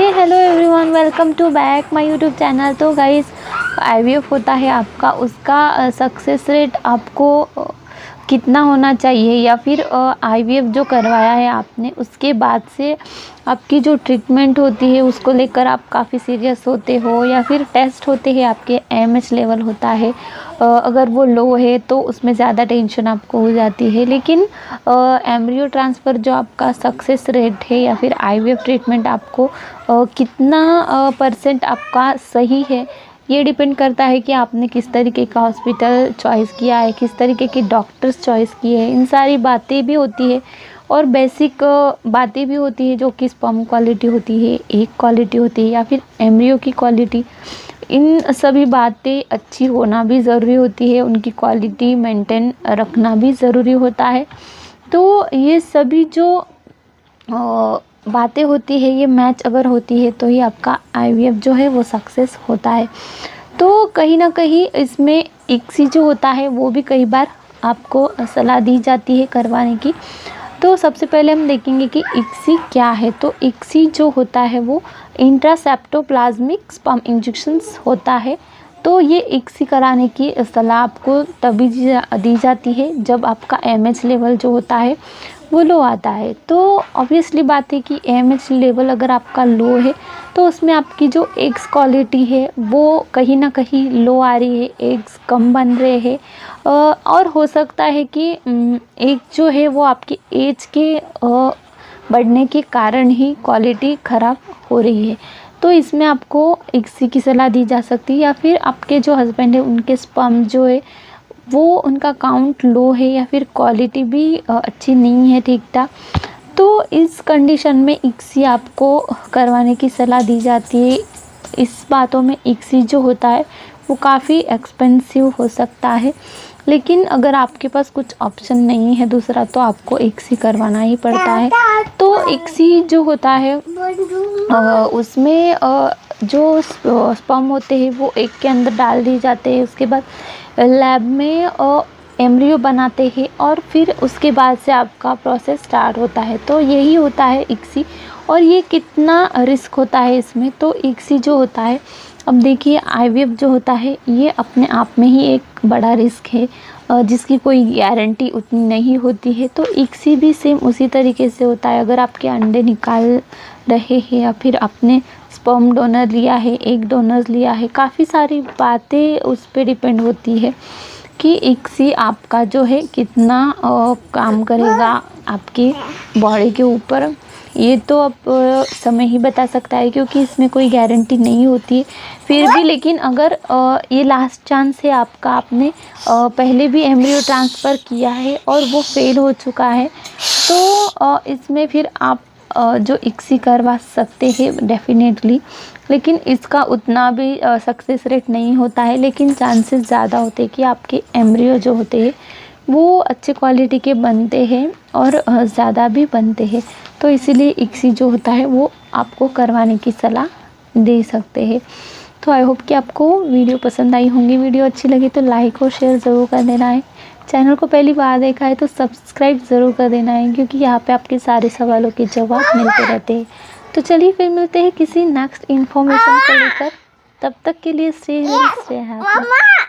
Hello everyone, welcome to back my YouTube channel. तो guys, IVF होता है आपका, उसका सक्सेस रेट आपको कितना होना चाहिए, या फिर आईवीएफ जो करवाया है आपने उसके बाद से आपकी जो ट्रीटमेंट होती है उसको लेकर आप काफ़ी सीरियस होते हो, या फिर टेस्ट होते हैं आपके एमएच लेवल होता है, अगर वो लो है तो उसमें ज़्यादा टेंशन आपको हो जाती है। लेकिन एम्ब्रियो ट्रांसफ़र जो आपका सक्सेस रेट है, या फिर आईवीएफ ट्रीटमेंट आपको कितना परसेंट आपका सही है, ये डिपेंड करता है कि आपने किस तरीके का हॉस्पिटल चॉइस किया है, किस तरीके के डॉक्टर्स चॉइस किए हैं। इन सारी बातें भी होती है और बेसिक बातें भी होती है, जो कि स्पर्म क्वालिटी होती है, एग क्वालिटी होती है, या फिर एम्ब्रियो की क्वालिटी। इन सभी बातें अच्छी होना भी ज़रूरी होती है, उनकी क्वालिटी मेंटेन रखना भी ज़रूरी होता है। तो ये सभी जो बातें होती है, ये मैच अगर होती है तो ही आपका आईवीएफ जो है वो सक्सेस होता है। तो कहीं ना कहीं इसमें इक्सी जो होता है वो भी कई बार आपको सलाह दी जाती है करवाने की। तो सबसे पहले हम देखेंगे कि इक्सी क्या है। तो इक्सी जो होता है वो इंट्रासेप्टोप्लाज्मिक स्पर्म इंजेक्शंस होता है। तो ये इक्सी कराने की सलाह आपको तभी दी जाती है जब आपका एमएच लेवल जो होता है वो लो आता है। तो ऑब्वियसली बात है कि एमएच लेवल अगर आपका लो है तो उसमें आपकी जो एग्स क्वालिटी है वो कहीं ना कहीं लो आ रही है, एग्स कम बन रहे हैं, और हो सकता है कि एग जो है वो आपकी एज के बढ़ने के कारण ही क्वालिटी ख़राब हो रही है। तो इसमें आपको इक्सी की सलाह दी जा सकती है, या फिर आपके जो हस्बैंड है उनके स्पर्म जो है वो उनका काउंट लो है, या फिर क्वालिटी भी अच्छी नहीं है ठीक ठाक। तो इस कंडीशन में इक्सी आपको करवाने की सलाह दी जाती है। इस बातों में इक्सी जो होता है वो काफ़ी एक्सपेंसिव हो सकता है, लेकिन अगर आपके पास कुछ ऑप्शन नहीं है दूसरा तो आपको इक्सी करवाना ही पड़ता है। तो इक्सी जो होता है उसमें जो स्पर्म होते हैं वो एग के अंदर डाल दिए जाते हैं, उसके बाद लैब में एम्ब्रियो बनाते हैं, और फिर उसके बाद से आपका प्रोसेस स्टार्ट होता है। तो यही होता है इक्सी। और ये कितना रिस्क होता है इसमें, तो इक्सी जो होता है, अब देखिए आईवीएफ जो होता है ये अपने आप में ही एक बड़ा रिस्क है, जिसकी कोई गारंटी उतनी नहीं होती है। तो इक्सी भी सेम उसी तरीके से होता है। अगर आपके अंडे निकाल रहे हैं, या फिर आपने स्पर्म डोनर लिया है, एग डोनर लिया है, काफ़ी सारी बातें उस पर डिपेंड होती है कि इक्सी आपका जो है कितना काम करेगा आपकी बॉडी के ऊपर। ये तो अब समय ही बता सकता है, क्योंकि इसमें कोई गारंटी नहीं होती है। फिर भी लेकिन अगर ये लास्ट चांस है आपका, आपने पहले भी एम्ब्रियो ट्रांसफ़र किया है और वो फेल हो चुका है, तो इसमें फिर आप जो इक्सी करवा सकते हैं डेफिनेटली। लेकिन इसका उतना भी सक्सेस रेट नहीं होता है, लेकिन चांसेस ज़्यादा होते हैं कि आपके एम्ब्रियो जो होते हैं वो अच्छे क्वालिटी के बनते हैं, और ज़्यादा भी बनते हैं। तो इसीलिए इक्सी जो होता है वो आपको करवाने की सलाह दे सकते हैं। तो आई होप कि आपको वीडियो पसंद आई होंगी। वीडियो अच्छी लगी तो लाइक और शेयर ज़रूर कर देना है। चैनल को पहली बार देखा है तो सब्सक्राइब ज़रूर कर देना है, क्योंकि यहाँ पे आपके सारे सवालों के जवाब मिलते रहते हैं। तो चलिए फिर मिलते हैं किसी नेक्स्ट इन्फॉर्मेशन को लेकर। तब तक के लिए स्टे हेल्दी, स्टे हैप्पी।